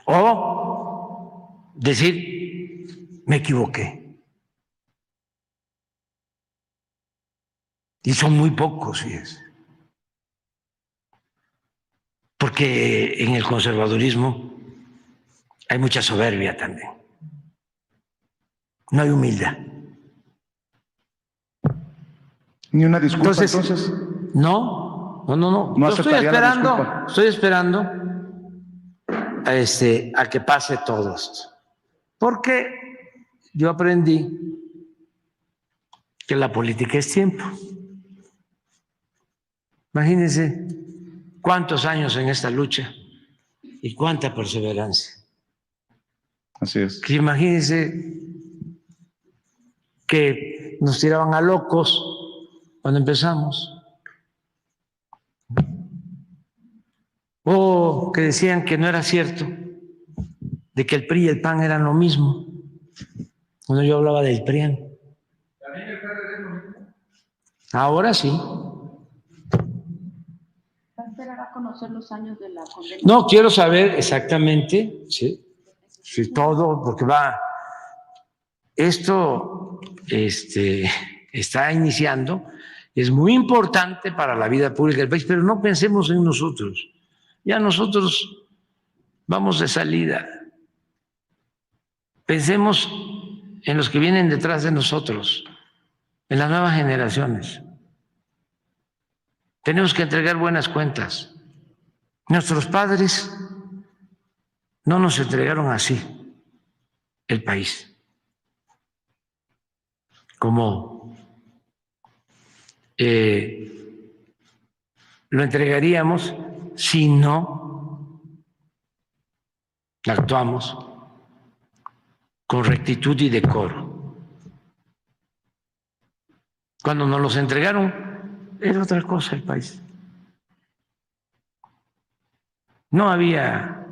O decir, me equivoqué. Y son muy pocos, fíjense. Porque en el conservadurismo hay mucha soberbia también. No hay humildad. Ni una disculpa, entonces. No. No aceptaría la disculpa. Estoy esperando a que pase todo esto. Porque yo aprendí que la política es tiempo. Imagínense cuántos años en esta lucha y cuánta perseverancia. Así es. Que imagínense que nos tiraban a locos cuando empezamos. O que decían que no era cierto, de que el PRI y el PAN eran lo mismo. Cuando yo hablaba del PRIAN. Ahora sí. ¿Va a esperar a conocer los años de la condena? No, quiero saber exactamente, sí, todo, porque esto está iniciando, es muy importante para la vida pública del país, pero no pensemos en nosotros. Ya nosotros vamos de salida. Pensemos en los que vienen detrás de nosotros, en las nuevas generaciones. Tenemos que entregar buenas cuentas. Nuestros padres no nos entregaron así el país, como lo entregaríamos si no actuamos con rectitud y decoro. Cuando nos los entregaron, era otra cosa el país. No había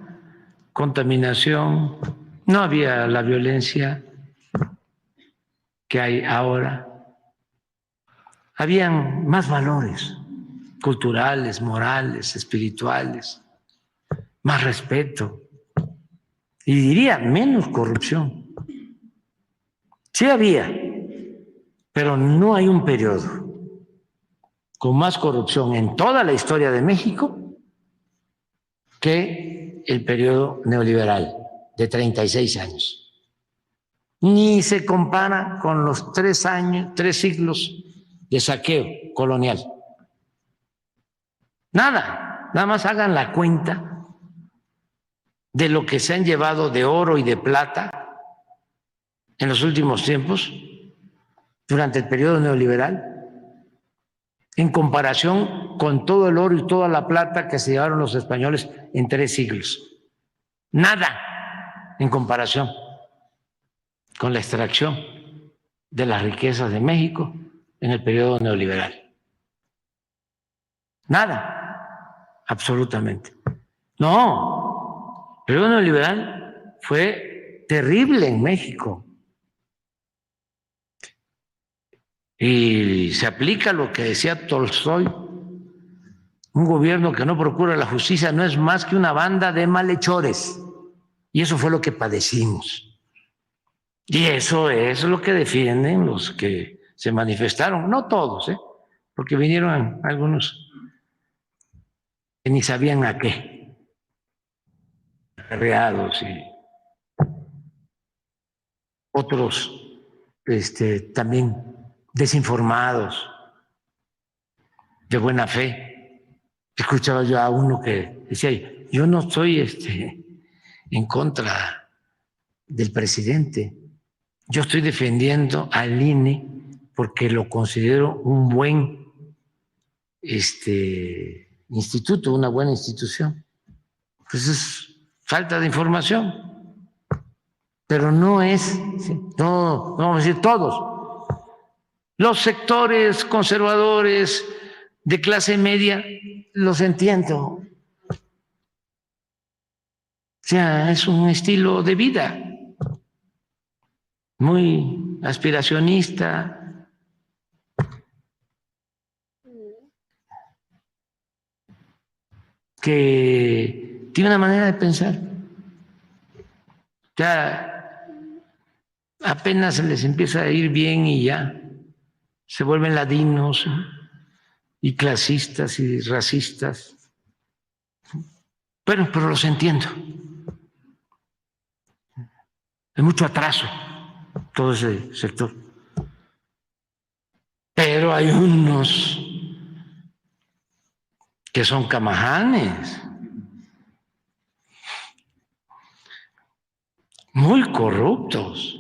contaminación, No había la violencia que hay ahora. Habían más valores culturales, morales, espirituales, más respeto y diría menos corrupción. Sí había, pero no hay un periodo con más corrupción en toda la historia de México que el periodo neoliberal de 36 años. Ni se compara con los 3 siglos de saqueo colonial. Nada más hagan la cuenta de lo que se han llevado de oro y de plata en los últimos tiempos, durante el periodo neoliberal, en comparación con todo el oro y toda la plata que se llevaron los españoles en 3 siglos. Nada en comparación con la extracción de las riquezas de México en el periodo neoliberal. Nada, absolutamente. No, el periodo neoliberal fue terrible en México. Y se aplica lo que decía Tolstoy: un gobierno que no procura la justicia no es más que una banda de malhechores. Y eso fue lo que padecimos. Y eso es lo que defienden los que se manifestaron, no todos, porque vinieron algunos que ni sabían a qué, arreados, y otros también desinformados, de buena fe. Escuchaba yo a uno que decía: yo no estoy en contra del presidente, yo estoy defendiendo al INE porque lo considero un buen instituto, una buena institución. Pues es falta de información, pero no es, no vamos a decir todos. Los sectores conservadores de clase media los entiendo. O sea, es un estilo de vida muy aspiracionista, que tiene una manera de pensar. Ya apenas se les empieza a ir bien y ya se vuelven ladinos y clasistas y racistas. Bueno, pero los entiendo. Hay mucho atraso todo ese sector. Pero hay unos que son camajanes, muy corruptos,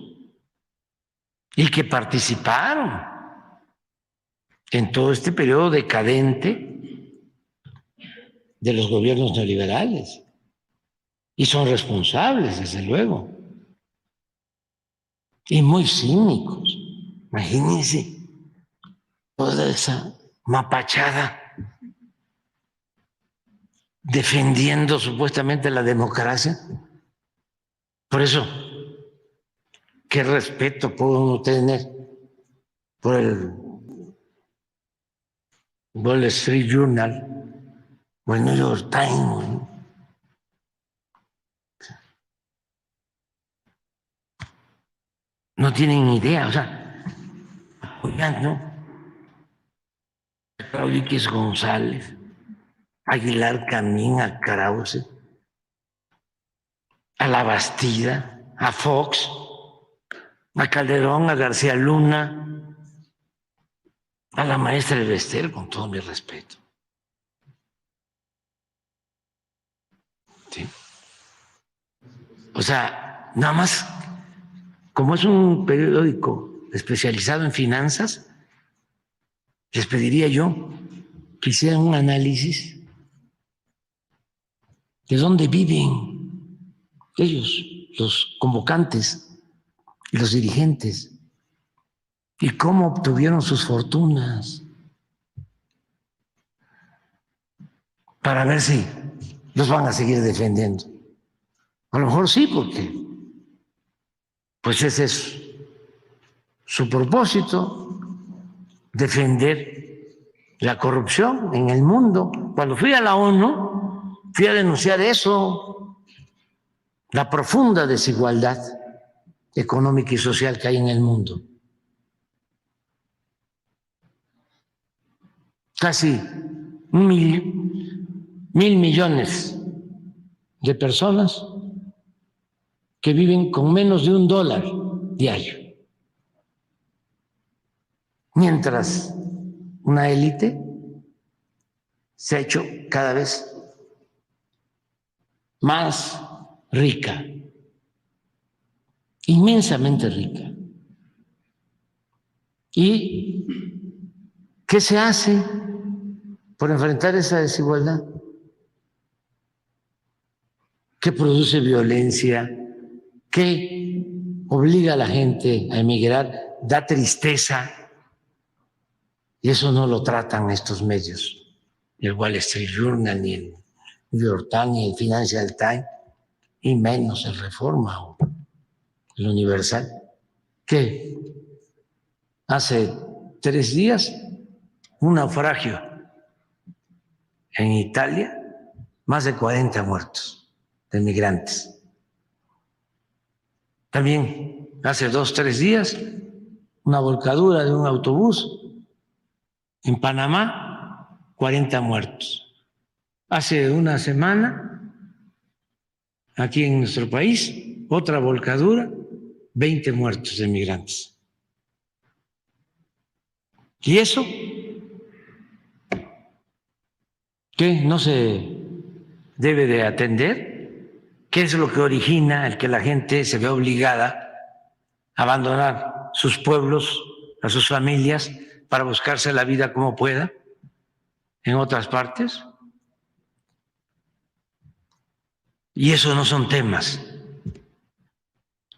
y que participaron en todo este periodo decadente de los gobiernos neoliberales, y son responsables, desde luego, y muy cínicos. Imagínense toda esa mapachada defendiendo supuestamente la democracia. Por eso, ¿qué respeto puede uno tener por el Wall Street Journal o el New York Times? No tienen ni idea, o sea, apoyando a Claudio X González, a Aguilar Camín, a Krause, a La Bastida, a Fox, a Calderón, a García Luna, a la maestra Elvester, con todo mi respeto. ¿Sí? O sea, nada más, como es un periódico especializado en finanzas, les pediría yo que hicieran un análisis de dónde viven ellos, los convocantes y los dirigentes, y cómo obtuvieron sus fortunas, para ver si los van a seguir defendiendo. A lo mejor sí, porque pues ese es su propósito, defender la corrupción en el mundo. Cuando fui a la ONU, fui a denunciar eso, la profunda desigualdad económica y social que hay en el mundo. Casi 1.000 millones de personas que viven con menos de $1 diario. Mientras una élite se ha hecho cada vez más rica, inmensamente rica. ¿Y qué se hace por enfrentar esa desigualdad? ¿Qué produce violencia? ¿Qué obliga a la gente a emigrar? Da tristeza. Y eso no lo tratan estos medios, ni el Wall Street Journal, ni el New York Times, ni el Financial Times, y menos el Reforma o el Universal. ¿Qué? Hace 3 días, un naufragio en Italia, más de 40 muertos de migrantes. También hace 2-3 días, una volcadura de un autobús en Panamá, 40 muertos. Hace una semana, aquí en nuestro país, otra volcadura, 20 muertos de migrantes. ¿Y eso? ¿Qué no se debe de atender? ¿Qué es lo que origina el que la gente se vea obligada a abandonar sus pueblos, a sus familias, para buscarse la vida como pueda en otras partes? Y eso no son temas.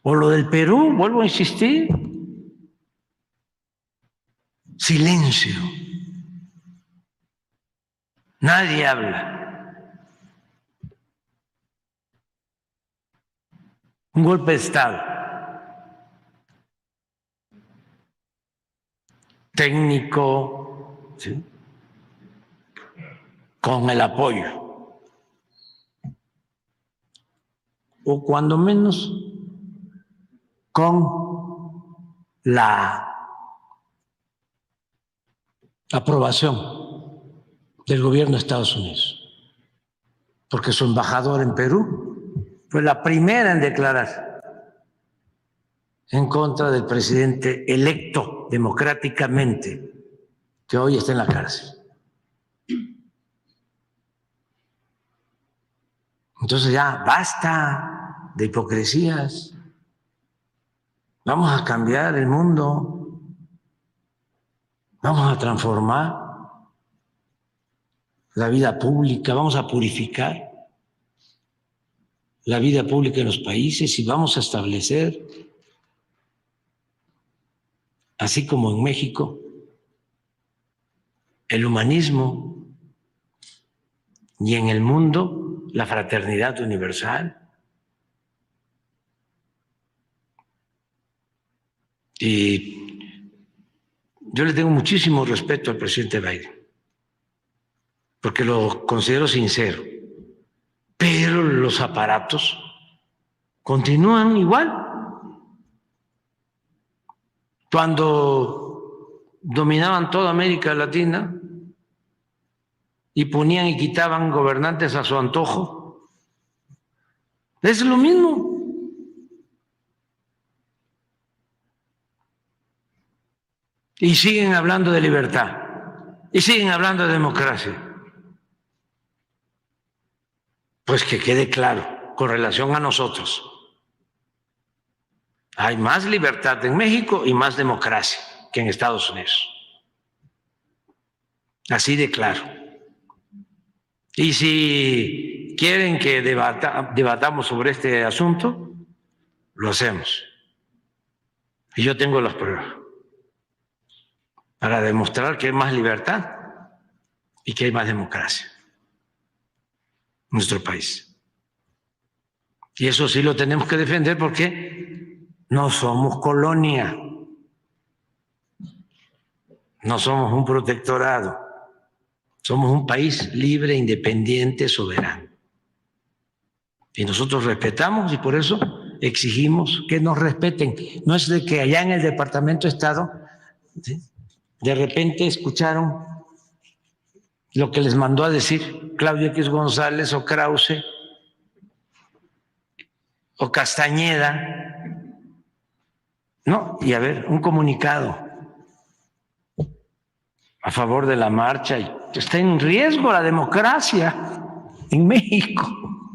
O lo del Perú, vuelvo a insistir, silencio. Nadie habla. Un golpe de Estado. Técnico, ¿sí?, con el apoyo, o cuando menos con la aprobación del gobierno de Estados Unidos, porque su embajador en Perú fue la primera en declarar en contra del presidente electo democráticamente, que hoy está en la cárcel. Entonces ya basta de hipocresías. Vamos a cambiar el mundo. Vamos a transformar la vida pública, vamos a purificar la vida pública en los países y vamos a establecer, así como en México, el humanismo y en el mundo la fraternidad universal. Y yo le tengo muchísimo respeto al presidente Biden, porque lo considero sincero, pero los aparatos continúan igual. Cuando dominaban toda América Latina y ponían y quitaban gobernantes a su antojo, es lo mismo. Y siguen hablando de libertad, y siguen hablando de democracia. Pues que quede claro, con relación a nosotros, hay más libertad en México y más democracia que en Estados Unidos. Así de claro. Y si quieren que debatamos sobre este asunto, lo hacemos. Y yo tengo las pruebas para demostrar que hay más libertad y que hay más democracia en nuestro país. Y eso sí lo tenemos que defender porque no somos colonia, no somos un protectorado, somos un país libre, independiente, soberano. Y nosotros respetamos y por eso exigimos que nos respeten. No es de que allá en el Departamento de Estado, ¿sí?, de repente escucharon lo que les mandó a decir Claudio X González o Krause o Castañeda, no, y a ver, un comunicado a favor de la marcha. Está en riesgo la democracia en México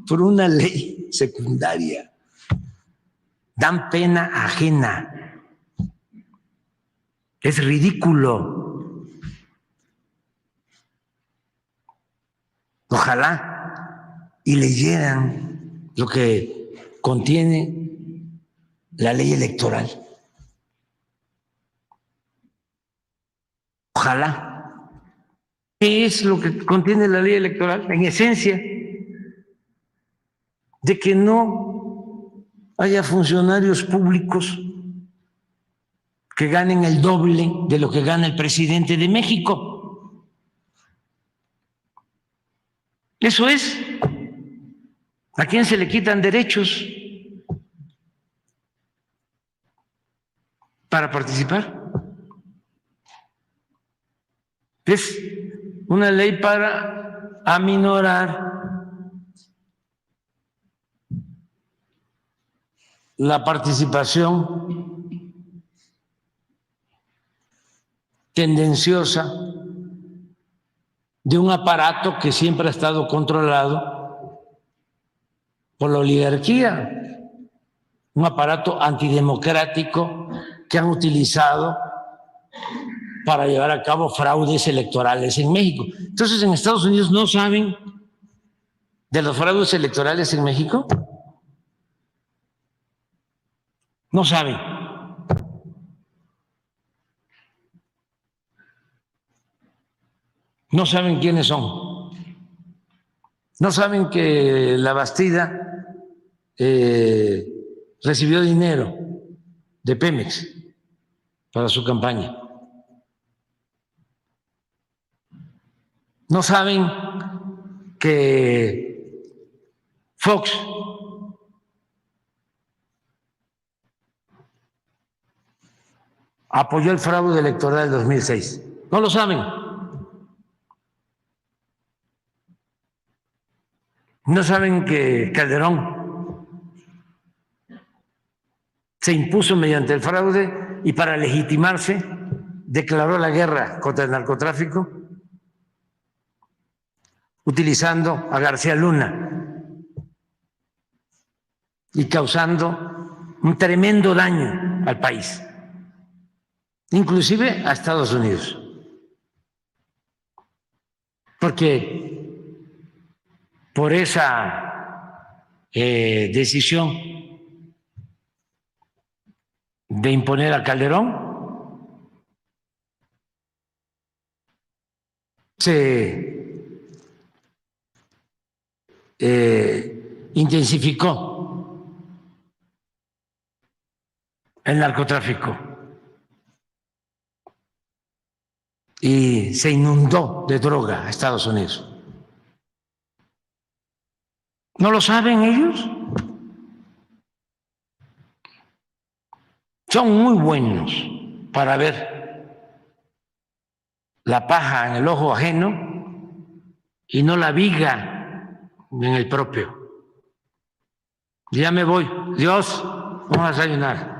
por una ley secundaria. Dan pena ajena. Es ridículo. Ojalá y leyeran lo que contiene la ley electoral. Ojalá. ¿Qué es lo que contiene la ley electoral? En esencia, de que no haya funcionarios públicos que ganen el doble de lo que gana el presidente de México. Eso es. ¿A quién se le quitan derechos para participar? Es una ley para aminorar la participación tendenciosa de un aparato que siempre ha estado controlado por la oligarquía, un aparato antidemocrático que han utilizado para llevar a cabo fraudes electorales en México. Entonces, en Estados Unidos no saben de los fraudes electorales en México. No saben. No saben quiénes son. No saben que la Bastida recibió dinero de Pemex para su campaña. No saben que Fox apoyó el fraude electoral del 2006. No lo saben. No saben que Calderón se impuso mediante el fraude y para legitimarse declaró la guerra contra el narcotráfico utilizando a García Luna y causando un tremendo daño al país, inclusive a Estados Unidos, porque por esa decisión de imponer a Calderón se intensificó el narcotráfico y se inundó de droga a Estados Unidos. ¿No lo saben ellos? Son muy buenos para ver la paja en el ojo ajeno y no la viga en el propio. Ya me voy. Dios, vamos a desayunar.